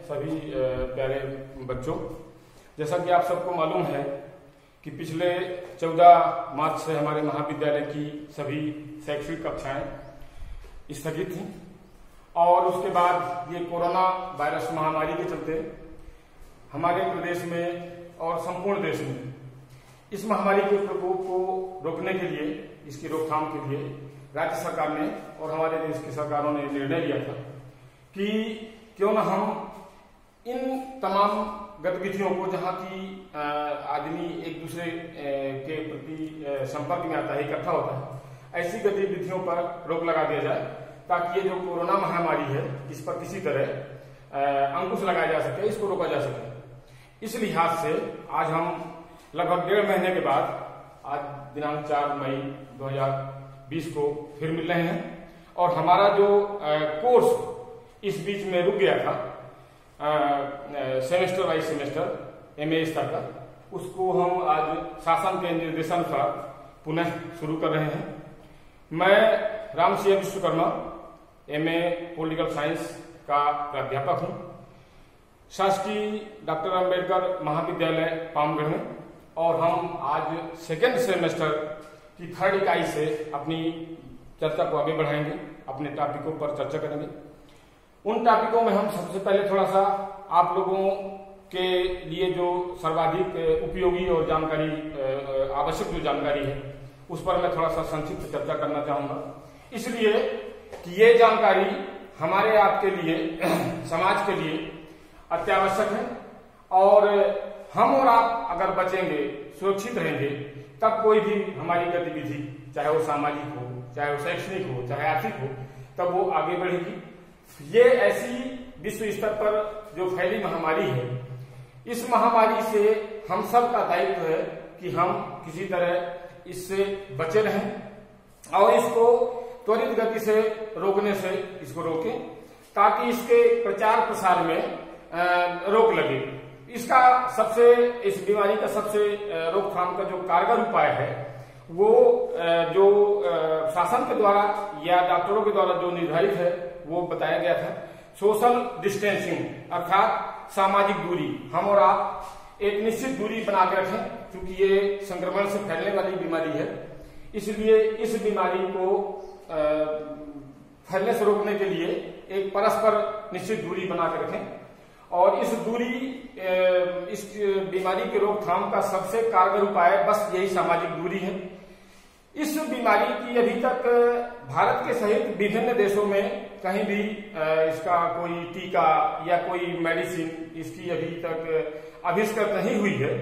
सभी प्यारे बच्चों, जैसा कि आप सबको मालूम है कि पिछले 14 मार्च से हमारे महाविद्यालय की सभी शैक्षणिक कक्षाएं स्थगित थीं और उसके बाद ये कोरोना वायरस महामारी के चलते हमारे प्रदेश में और संपूर्ण देश में इस महामारी के प्रकोप को रोकने के लिए, इसकी रोकथाम के लिए राज्य सरकार ने और हमारे देश की सरकारों ने निर्णय लिया था कि क्यों न हम इन तमाम गतिविधियों को, जहां की आदमी एक दूसरे के प्रति संपर्क में आता है, इकट्ठा होता है, ऐसी गतिविधियों पर रोक लगा दिया जाए ताकि ये जो कोरोना महामारी है इस पर किसी तरह अंकुश लगाया जा सके, इसको रोका जा सके। इस लिहाज से आज हम लगभग 1.5 महीने के बाद, आज दिनांक 4 मई 2020 को फिर मिल रहे हैं और हमारा जो कोर्स इस बीच में रुक गया था, सेमेस्टर वाइज सेमेस्टर MA स्तर का, उसको हम आज शासन के निर्देशानुसार पुनः शुरू कर रहे हैं। मैं Ram Singh Vishwakarma MA political science का प्राध्यापक हूं शासकीय डॉक्टर अंबेडकर महाविद्यालय पामगढ़ में, और हम आज सेकेंड सेमेस्टर की 3rd इकाई से अपनी चर्चा को आगे बढ़ाएंगे, अपने टॉपिकों पर चर्चा करेंगे। उन टॉपिकों में हम सबसे पहले थोड़ा सा आप लोगों के लिए जो सर्वाधिक उपयोगी और जानकारी, आवश्यक जो जानकारी है, उस पर मैं थोड़ा सा संक्षिप्त चर्चा करना चाहूंगा, इसलिए कि ये जानकारी हमारे आपके लिए, समाज के लिए अत्यावश्यक है। और हम और आप अगर बचेंगे, सुरक्षित रहेंगे, तब कोई भी हमारी गतिविधि, चाहे वो सामाजिक हो, चाहे वो शैक्षणिक हो, चाहे आर्थिक हो, तब वो आगे बढ़ेगी। ये ऐसी विश्व स्तर पर जो फैली महामारी है, इस महामारी से हम सब का दायित्व है कि हम किसी तरह इससे बचे रहें और इसको त्वरित गति से रोकने से इसको रोकें, ताकि इसके प्रचार प्रसार में रोक लगे। इसका सबसे, इस बीमारी का सबसे रोकथाम का जो कारगर उपाय है, वो जो शासन के द्वारा या डॉक्टरों के द्वारा जो निर्धारित है, वो बताया गया था। सोशल डिस्टेंसिंग अर्थात सामाजिक दूरी, हम और आप एक निश्चित दूरी बना के रखें, क्योंकि ये संक्रमण से फैलने वाली बीमारी है। इसलिए इस बीमारी को फैलने से रोकने के लिए एक परस्पर निश्चित दूरी बना के रखें, और इस इस बीमारी के रोकथाम का सबसे कारगर उपाय बस यही सामाजिक दूरी है। इस बीमारी की अभी तक भारत के सहित विभिन्न देशों में कहीं भी इसका कोई टीका या कोई मेडिसिन इसकी अभी तक आविष्कृत नहीं हुई है।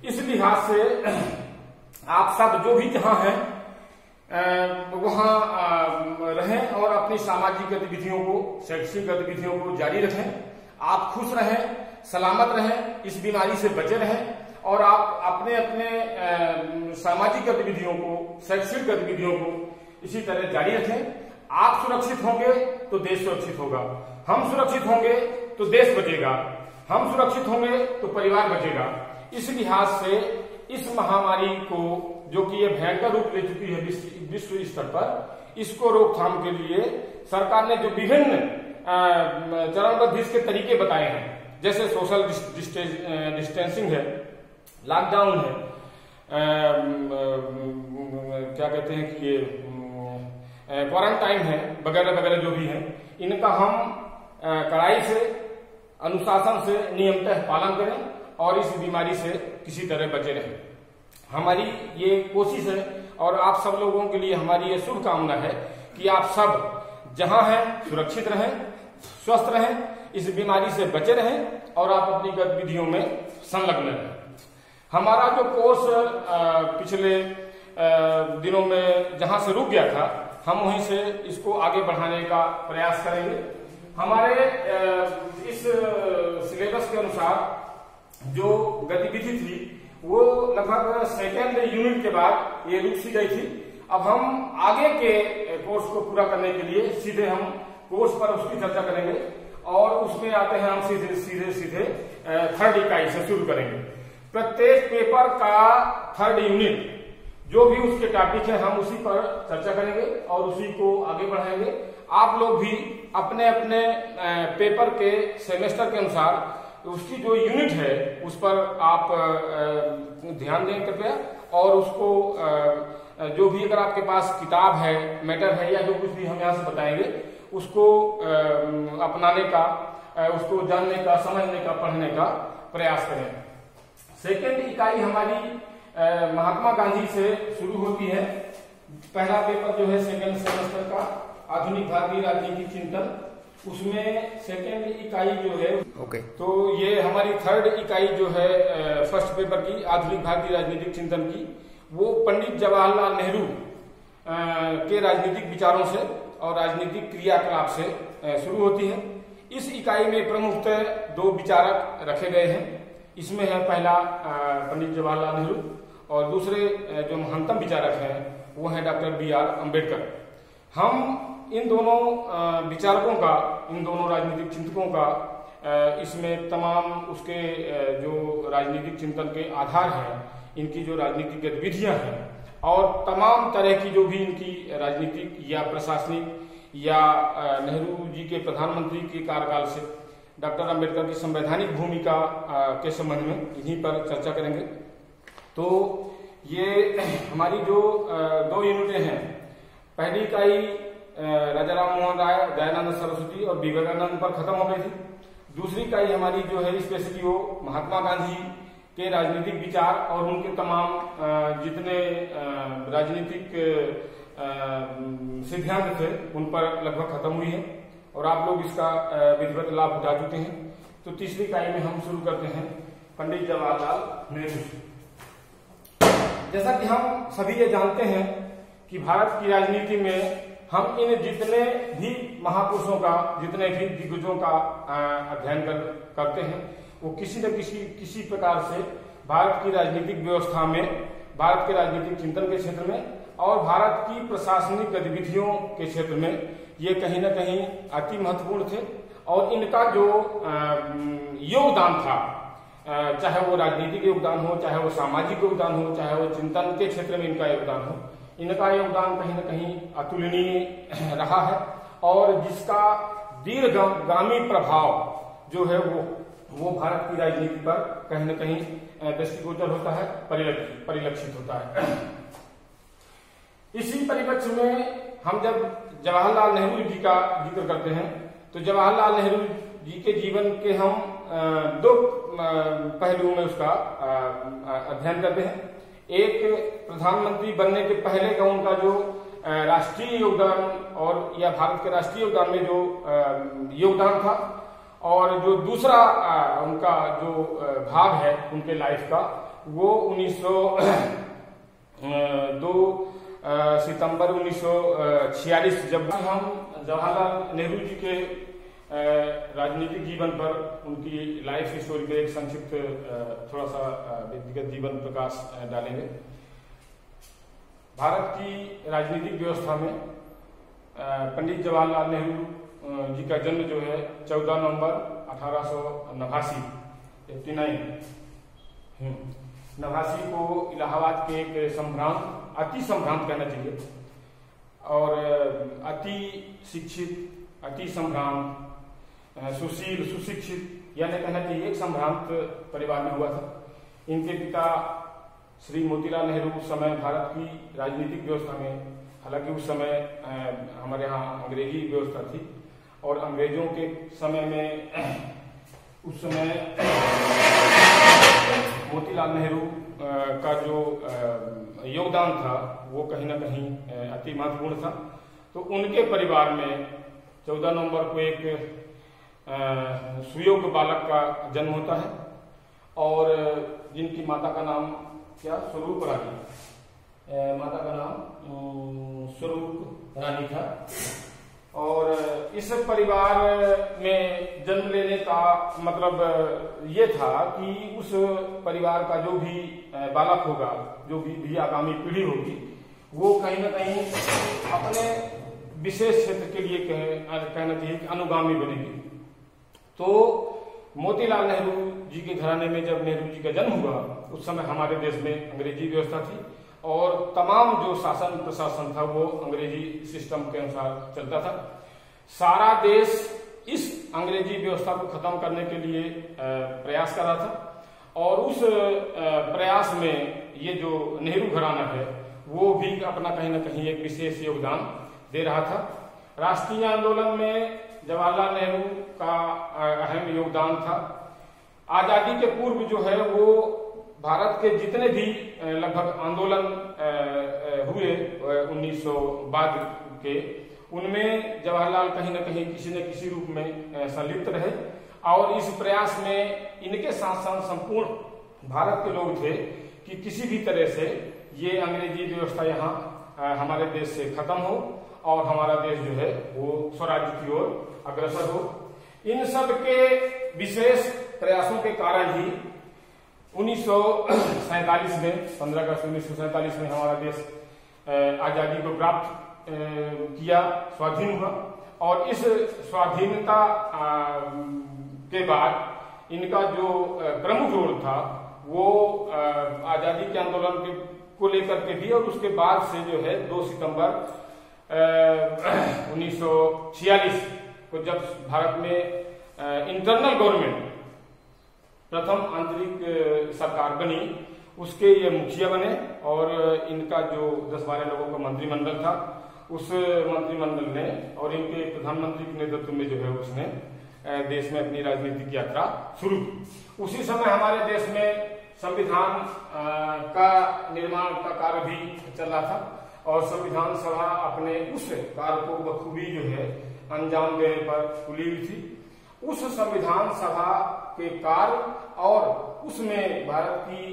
इस लिहाज से आप सब जो भी जहां हैं वहां रहें और अपनी सामाजिक गतिविधियों को, शैक्षिक गतिविधियों को जारी रखें। आप खुश रहें, सलामत रहें, इस बीमारी से बचे रहें, और आप अपने अपने सामाजिक गतिविधियों को, शैक्षिक गतिविधियों को इसी तरह जारी रखें। आप सुरक्षित होंगे तो देश सुरक्षित होगा, हम सुरक्षित होंगे तो देश बचेगा, हम सुरक्षित होंगे तो परिवार बचेगा। इस लिहाज से इस महामारी को, जो कि ये भयंकर रूप ले चुकी है विश्व स्तर पर, इसको रोकथाम के लिए सरकार ने जो विभिन्न चरणबद्ध इसके तरीके बताए हैं, जैसे सोशल डिस्टेंसिंग है, लॉकडाउन है, क्या कहते हैं कि ये क्वारंटाइन है, वगैरह वगैरह जो भी है, इनका हम कड़ाई से, अनुशासन से, नियमतः पालन करें और इस बीमारी से किसी तरह बचे रहें। हमारी ये कोशिश है और आप सब लोगों के लिए हमारी ये शुभकामना है कि आप सब जहां हैं सुरक्षित रहें, स्वस्थ रहें, इस बीमारी से बचे रहें और आप अपनी गतिविधियों में संलग्न रहें। हमारा जो कोर्स पिछले दिनों में जहां से रुक गया था, हम वहीं से इसको आगे बढ़ाने का प्रयास करेंगे। हमारे इस सिलेबस के अनुसार जो गतिविधि थी वो लगभग सेकेंड यूनिट के बाद ये रुक सी गई थी। अब हम आगे के कोर्स को पूरा करने के लिए सीधे हम कोर्स पर उसकी चर्चा करेंगे और उसमें आते हैं हम सीधे 3rd इकाई से शुरू करेंगे। प्रत्येक पेपर का 3rd यूनिट जो भी उसके टॉपिक है, हम उसी पर चर्चा करेंगे और उसी को आगे बढ़ाएंगे। आप लोग भी अपने अपने पेपर के सेमेस्टर के अनुसार उसकी जो यूनिट है उस पर आप ध्यान दें कृपया, और उसको जो भी अगर आपके पास किताब है, मैटर है, या जो कुछ भी हम यहाँ से बताएंगे उसको अपनाने का, उसको जानने का, समझने का, पढ़ने का प्रयास करें। सेकेंड इकाई हमारी महात्मा गांधी से शुरू होती है। पहला पेपर जो है सेकेंड सेमेस्टर का आधुनिक भारतीय राजनीतिक चिंतन, उसमें सेकेंड इकाई जो है तो ये हमारी थर्ड इकाई जो है फर्स्ट पेपर की आधुनिक भारतीय राजनीतिक चिंतन की, वो पंडित जवाहरलाल नेहरू के राजनीतिक विचारों से और राजनीतिक क्रियाकलाप से शुरू होती है। इस इकाई में प्रमुखतः दो विचारक रखे गए हैं। इसमें है पहला पंडित जवाहरलाल नेहरू और दूसरे जो महत्तम विचारक हैं वो है डॉक्टर B.R. अम्बेडकर। हम इन दोनों विचारकों का, इन दोनों राजनीतिक चिंतकों का इसमें तमाम उसके जो राजनीतिक चिंतन के आधार हैं, इनकी जो राजनीतिक गतिविधियां हैं और तमाम तरह की जो भी इनकी राजनीतिक या प्रशासनिक या नेहरू जी के प्रधानमंत्री के कार्यकाल से डॉक्टर अम्बेडकर की संवैधानिक भूमिका के संबंध में इन्हीं पर चर्चा करेंगे। तो ये हमारी जो दो यूनिटें हैं, पहली इकाई राजा राम मोहन राय, दयानंद सरस्वती और विवेकानंद पर खत्म हो गई थी। दूसरी इकाई हमारी जो है स्पेशली वो महात्मा गांधी के राजनीतिक विचार और उनके तमाम जितने राजनीतिक सिद्धांत थे उन पर लगभग खत्म हुई है और आप लोग इसका विधिवत लाभ उठा चुके हैं। तो तीसरी इकाई में हम शुरू करते हैं पंडित जवाहरलाल नेहरू। जैसा कि हम सभी ये जानते हैं कि भारत की राजनीति में हम इन जितने भी महापुरुषों का, जितने भी दिग्गजों का अध्ययन करते हैं, वो किसी न किसी प्रकार से भारत की राजनीतिक व्यवस्था में, भारत के राजनीतिक चिंतन के क्षेत्र में और भारत की प्रशासनिक गतिविधियों के क्षेत्र में ये कहीं न कहीं अति महत्वपूर्ण थे। और इनका जो योगदान था, चाहे वो राजनीतिक योगदान हो, चाहे वो सामाजिक योगदान हो, चाहे वो चिंतन के क्षेत्र में इनका योगदान हो, इनका योगदान कहीं न कहीं अतुलनीय रहा है और जिसका दीर्घगामी प्रभाव जो है वो भारत की राजनीति पर कहीं न कहीं दृष्टिगोचर होता है, परिलक्षित होता है। इसी परिप्रेक्ष्य में हम जब जवाहरलाल नेहरू जी का जिक्र करते हैं तो जवाहरलाल नेहरू जी के जीवन के हम दो पहलुओं में उसका अध्ययन करते हैं। एक, प्रधानमंत्री बनने के पहले का उनका जो राष्ट्रीय योगदान और या भारत के राष्ट्रीय योगदान में जो योगदान था, और जो दूसरा उनका जो भाग है उनके लाइफ का, वो 2 सितंबर 1946 जब हम जवाहरलाल नेहरू जी के राजनीतिक जीवन पर, उनकी लाइफ स्टोरी पे एक संक्षिप्त थोड़ा सा व्यक्तिगत जीवन प्रकाश डालेंगे। भारत की राजनीतिक व्यवस्था में पंडित जवाहरलाल नेहरू जी का जन्म जो है 14 नवंबर 1889 89 को इलाहाबाद के एक संभ्रांत, अति संभ्रांत कहना चाहिए, और अति शिक्षित, अति संभ्रांत, सुशील, सुशिक्षित यानी कहना चाहिए एक संभ्रांत परिवार में हुआ था। इनके पिता श्री मोतीलाल नेहरू उस समय भारत की राजनीतिक व्यवस्था में, हालांकि उस समय हमारे यहाँ अंग्रेजी व्यवस्था थी और अंग्रेजों के समय में उस समय मोतीलाल नेहरू का जो योगदान था वो कहीं ना कहीं अति महत्वपूर्ण था। तो उनके परिवार में 14 नवंबर को एक सुयोग्य बालक का जन्म होता है और जिनकी माता का नाम क्या, स्वरूप रानी, माता का नाम स्वरूप रानी था। और इस परिवार में जन्म लेने का मतलब ये था कि उस परिवार का जो भी बालक होगा, जो भी आगामी पीढ़ी होगी, वो कहीं ना कहीं अपने विशेष क्षेत्र के लिए कहना चाहिए कि अनुगामी बनेगी। तो मोतीलाल नेहरू जी के घराने में जब नेहरू जी का जन्म हुआ, उस समय हमारे देश में अंग्रेजी व्यवस्था थी और तमाम जो शासन प्रशासन था वो अंग्रेजी सिस्टम के अनुसार चलता था। सारा देश इस अंग्रेजी व्यवस्था को खत्म करने के लिए प्रयास कर रहा था, और उस प्रयास में ये जो नेहरू घराना है वो भी अपना कहीं ना कहीं एक विशेष योगदान दे रहा था। राष्ट्रीय आंदोलन में जवाहरलाल नेहरू का अहम योगदान था। आजादी के पूर्व जो है वो भारत के जितने भी लगभग आंदोलन हुए 1900 के, उनमें जवाहरलाल कहीं न कहीं किसी न किसी रूप में संलिप्त रहे, और इस प्रयास में इनके साथ साथ संपूर्ण भारत के लोग थे कि किसी भी तरह से ये अंग्रेजी व्यवस्था यहाँ हमारे देश से खत्म हो और हमारा देश जो है वो स्वराज्य की ओर अग्रसर हो। इन सब के विशेष प्रयासों के कारण ही 1947 में 15 अगस्त 1947 में हमारा देश आजादी को प्राप्त किया, स्वाधीन हुआ। और इस स्वाधीनता के बाद इनका जो प्रमुख रोल था वो आजादी के आंदोलन को लेकर के भी, और उसके बाद से जो है 2 सितंबर 1946 को जब भारत में इंटरनल गवर्नमेंट प्रथम आंतरिक सरकार बनी, उसके ये मुखिया बने, और इनका जो 10-12 लोगों का मंत्रिमंडल था, उस मंत्रिमंडल ने और इनके प्रधानमंत्री के नेतृत्व में जो है उसने देश में अपनी राजनीतिक यात्रा शुरू की। उसी समय हमारे देश में संविधान का निर्माण का कार्य भी चल रहा था, और संविधान सभा अपने उस कार्य को बखूबी जो है अंजाम देने पर तुली हुई थी। उस संविधान सभा के कार्य और उसमें भारत की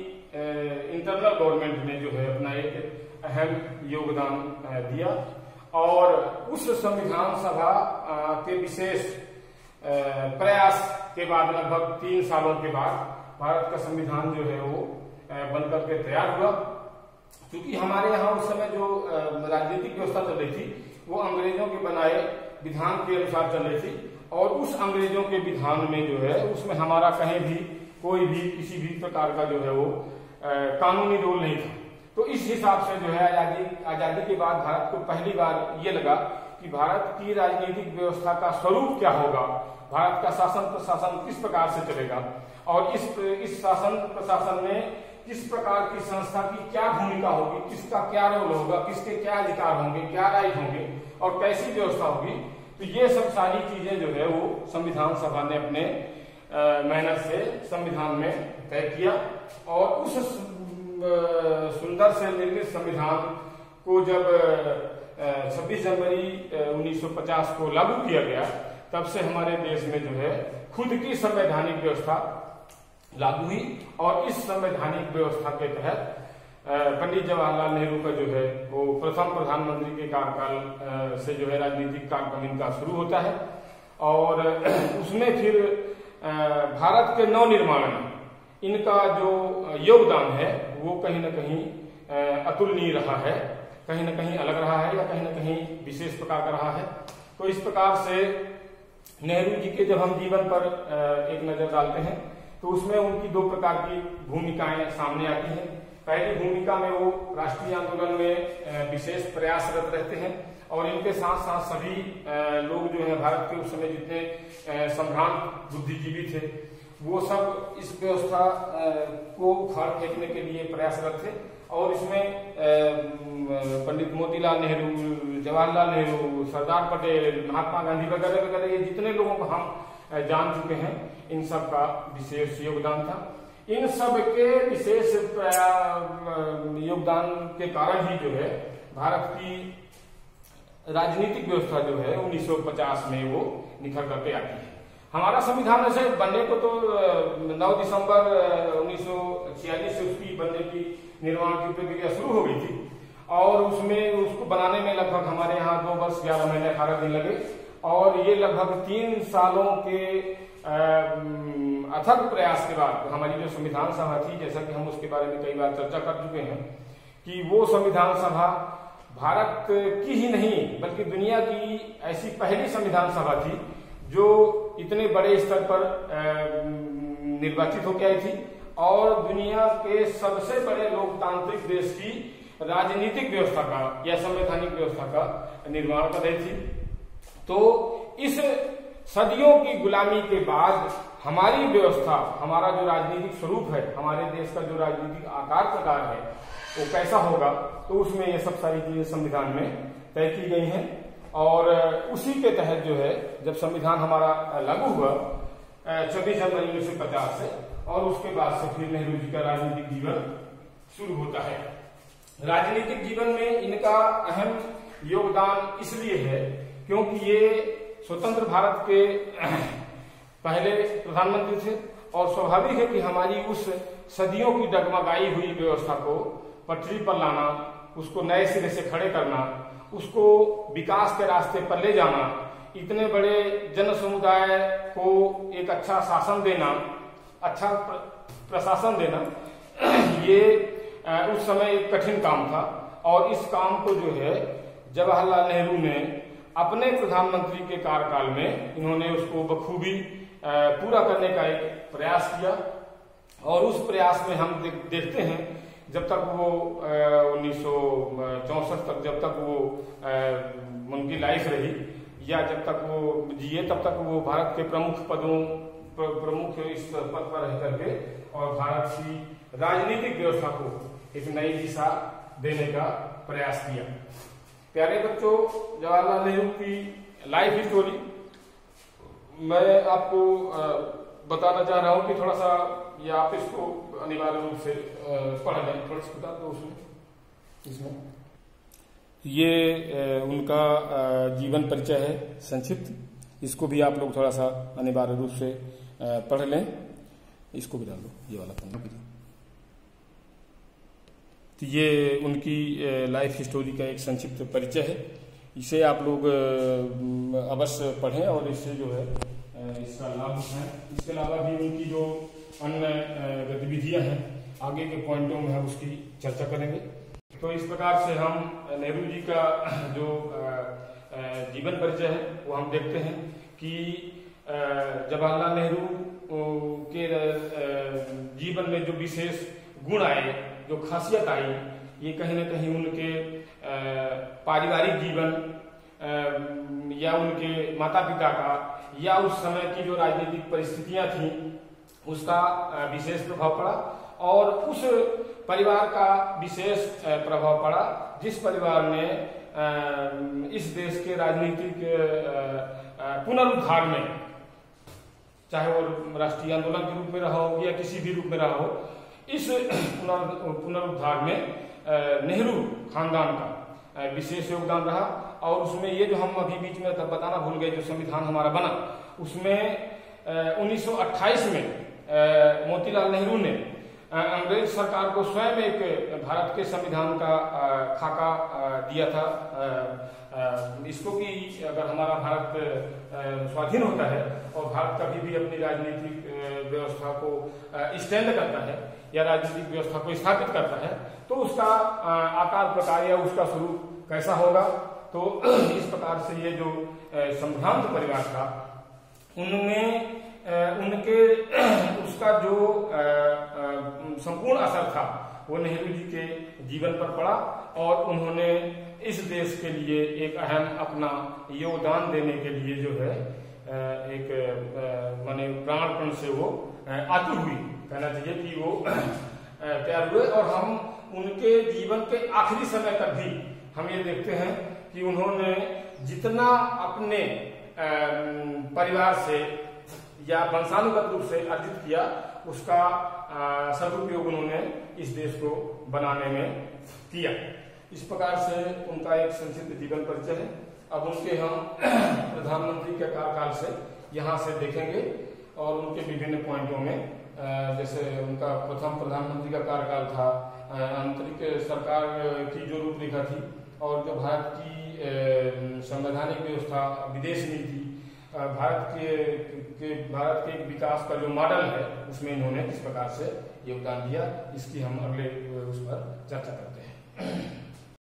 इंटरनल गवर्नमेंट ने जो है अपना एक अहम योगदान दिया, और उस संविधान सभा के विशेष प्रयास के बाद लगभग 3 सालों के बाद भारत का संविधान जो है वो बनकर के तैयार हुआ। क्योंकि हमारे यहाँ उस समय जो राजनीतिक व्यवस्था चल रही थी वो अंग्रेजों के बनाए विधान के अनुसार चल रही थी, और उस अंग्रेजों के विधान में जो है उसमें हमारा कहीं भी कोई भी किसी भी प्रकार का जो है वो कानूनी रोल नहीं था। तो इस हिसाब से जो है आजादी के बाद भारत को पहली बार ये लगा कि भारत की राजनीतिक व्यवस्था का स्वरूप क्या होगा, भारत का शासन प्रशासन किस प्रकार से चलेगा, और इस शासन प्रशासन में किस प्रकार की संस्था की क्या भूमिका होगी, किसका क्या रोल होगा, किसके क्या अधिकार होंगे, क्या राइट होंगे, और कैसी व्यवस्था होगी। तो ये सब सारी चीजें जो है वो संविधान सभा ने अपने मेहनत से संविधान में तय किया, और उस सुंदर से निर्मित संविधान को जब 26 जनवरी 1950 को लागू किया गया, तब से हमारे देश में जो है खुद की संवैधानिक व्यवस्था लागू हुई, और इस संवैधानिक व्यवस्था के तहत पंडित जवाहरलाल नेहरू का जो है वो प्रथम प्रधानमंत्री के कार्यकाल से जो है राजनीतिक कार्यक्रम इनका शुरू होता है, और उसमें फिर भारत के नवनिर्माण में इनका जो योगदान है वो कहीं न कहीं अतुलनीय रहा है, कहीं न कहीं अलग रहा है, या कहीं न कहीं विशेष प्रकार का रहा है। तो इस प्रकार से नेहरू जी के जब हम जीवन पर एक नजर डालते हैं तो उसमें उनकी 2 प्रकार की भूमिकाएं सामने आती हैं। पहली भूमिका में वो राष्ट्रीय आंदोलन में विशेष प्रयासरत रहते हैं, और इनके साथ साथ सभी लोग जो है भारत के उस समय जितने संभ्रांत बुद्धिजीवी थे वो सब इस व्यवस्था को उखाड़ फेंकने के लिए प्रयासरत थे। और इसमें पंडित मोतीलाल नेहरू, जवाहरलाल नेहरू, सरदार पटेल, महात्मा गांधी वगैरह वगैरह, ये जितने लोगों को हम जान चुके हैं, इन सब का विशेष योगदान था। इन सब के विशेष योगदान के कारण ही जो है भारत की राजनीतिक व्यवस्था जो है 1950 में वो निखर करके आती है। हमारा संविधान वैसे बनने को तो 9 दिसंबर 1946 से उसकी बनने की निर्माण की प्रक्रिया शुरू हो गई थी, और उसमें उसको बनाने में लगभग हमारे यहाँ 2 वर्ष 11 महीने 18 दिन लगे, और ये लगभग 3 सालों के अथक प्रयास के बाद हमारी जो संविधान सभा थी, जैसा कि हम उसके बारे में कई बार चर्चा कर चुके हैं कि वो संविधान सभा भारत की ही नहीं बल्कि दुनिया की ऐसी पहली संविधान सभा थी जो इतने बड़े स्तर पर निर्वाचित होकर आई थी, और दुनिया के सबसे बड़े लोकतांत्रिक देश की राजनीतिक व्यवस्था का या संवैधानिक व्यवस्था का निर्माण कर रही थी। तो इस सदियों की गुलामी के बाद हमारी व्यवस्था, हमारा जो राजनीतिक स्वरूप है, हमारे देश का जो राजनीतिक आकार प्रकार है वो कैसा होगा, तो उसमें ये सब सारी चीजें संविधान में तय की गई हैं। और उसी के तहत जो है जब संविधान हमारा लागू हुआ 26 जनवरी 1950 से, और उसके बाद से फिर नेहरू जी का राजनीतिक जीवन शुरू होता है। राजनीतिक जीवन में इनका अहम योगदान इसलिए है क्योंकि ये स्वतंत्र भारत के पहले प्रधानमंत्री थे, और स्वाभाविक है कि हमारी उस सदियों की डगमगाई हुई व्यवस्था को पटरी पर लाना, उसको नए सिरे से खड़े करना, उसको विकास के रास्ते पर ले जाना, इतने बड़े जन समुदाय को एक अच्छा शासन देना, अच्छा प्रशासन देना, ये उस समय एक कठिन काम था। और इस काम को जो है जवाहरलाल नेहरू ने अपने प्रधानमंत्री के कार्यकाल में इन्होंने उसको बखूबी पूरा करने का एक प्रयास किया। और उस प्रयास में हम देखते हैं जब तक वो 1964 तक जब तक वो उनकी लाइफ रही, या जब तक वो जिए, तब तक वो भारत के प्रमुख इस पद पर रह करके और भारत की राजनीतिक व्यवस्था को एक नई दिशा देने का प्रयास किया। प्यारे बच्चों, जवाहरलाल नेहरू की लाइफ स्टोरी मैं आपको बताना चाह रहा हूं कि थोड़ा सा, या आप इसको अनिवार्य रूप से पढ़ लें, थोड़ा सा बता दो उसमें। इसमें ये उनका जीवन परिचय है संक्षिप्त, इसको भी आप लोग थोड़ा सा अनिवार्य रूप से पढ़ लें। इसको भी डाल दो, ये वाला पढ़ना। तो ये उनकी लाइफ स्टोरी का एक संक्षिप्त परिचय है, इसे आप लोग अवश्य पढ़ें और इससे जो है इसका लाभ उठाएं। इसके अलावा भी उनकी जो अन्य गतिविधियां हैं, आगे के पॉइंटों में हम उसकी चर्चा करेंगे। तो इस प्रकार से हम नेहरू जी का जो जीवन परिचय है वो हम देखते हैं कि जवाहरलाल नेहरू के जीवन में जो विशेष गुण आए, जो खासियत आई, ये कहीं ना कहीं उनके पारिवारिक जीवन या उनके माता पिता का या उस समय की जो राजनीतिक परिस्थितियां थी उसका विशेष प्रभाव पड़ा, और उस परिवार का विशेष प्रभाव पड़ा जिस परिवार ने इस देश के राजनीतिक पुनरुद्धार में, चाहे वो राष्ट्रीय आंदोलन के रूप में रहा हो या किसी भी रूप में रहा हो, इस पुनरुद्धार में नेहरू खानदान का विशेष योगदान रहा। और उसमें ये जो हम अभी बीच में बताना भूल गए, जो संविधान हमारा बना, उसमें 1928 में मोतीलाल नेहरू ने अंग्रेज सरकार को स्वयं एक भारत के संविधान का खाका दिया था। इसको कि अगर हमारा भारत स्वाधीन होता है और भारत कभी भी अपनी राजनीतिक व्यवस्था को स्टैंड करता है या राजनीतिक व्यवस्था को स्थापित करता है, तो उसका आकार प्रकार या उसका स्वरूप कैसा होगा। तो इस प्रकार से ये जो संभ्रांत परिवार था, उनमें उनके उसका जो संपूर्ण असर था वो नेहरू जी के जीवन पर पड़ा, और उन्होंने इस देश के लिए एक अहम अपना योगदान देने के लिए जो है एक माने प्राणपण से वो आतुर हुई, कहना चाहिए कि वो तैयार हुए। और हम उनके जीवन के आखिरी समय तक भी हम ये देखते हैं कि उन्होंने जितना अपने परिवार से या वंशानुगत रूप से अर्जित किया, उसका सदुपयोग उन्होंने इस देश को बनाने में किया। इस प्रकार से उनका एक संक्षिप्त जीवन परिचय है। अब उनके हम प्रधानमंत्री के कार्यकाल से यहाँ से देखेंगे और उनके विभिन्न पॉइंटों में, जैसे उनका प्रथम प्रधानमंत्री का कार्यकाल था, आंतरिक सरकार की जो रूपरेखा थी और जो भारत की संवैधानिक व्यवस्था, विदेश नीति, भारत के विकास का जो मॉडल है, उसमें इन्होंने किस प्रकार से योगदान दिया, इसकी हम अगले उस पर चर्चा करते हैं।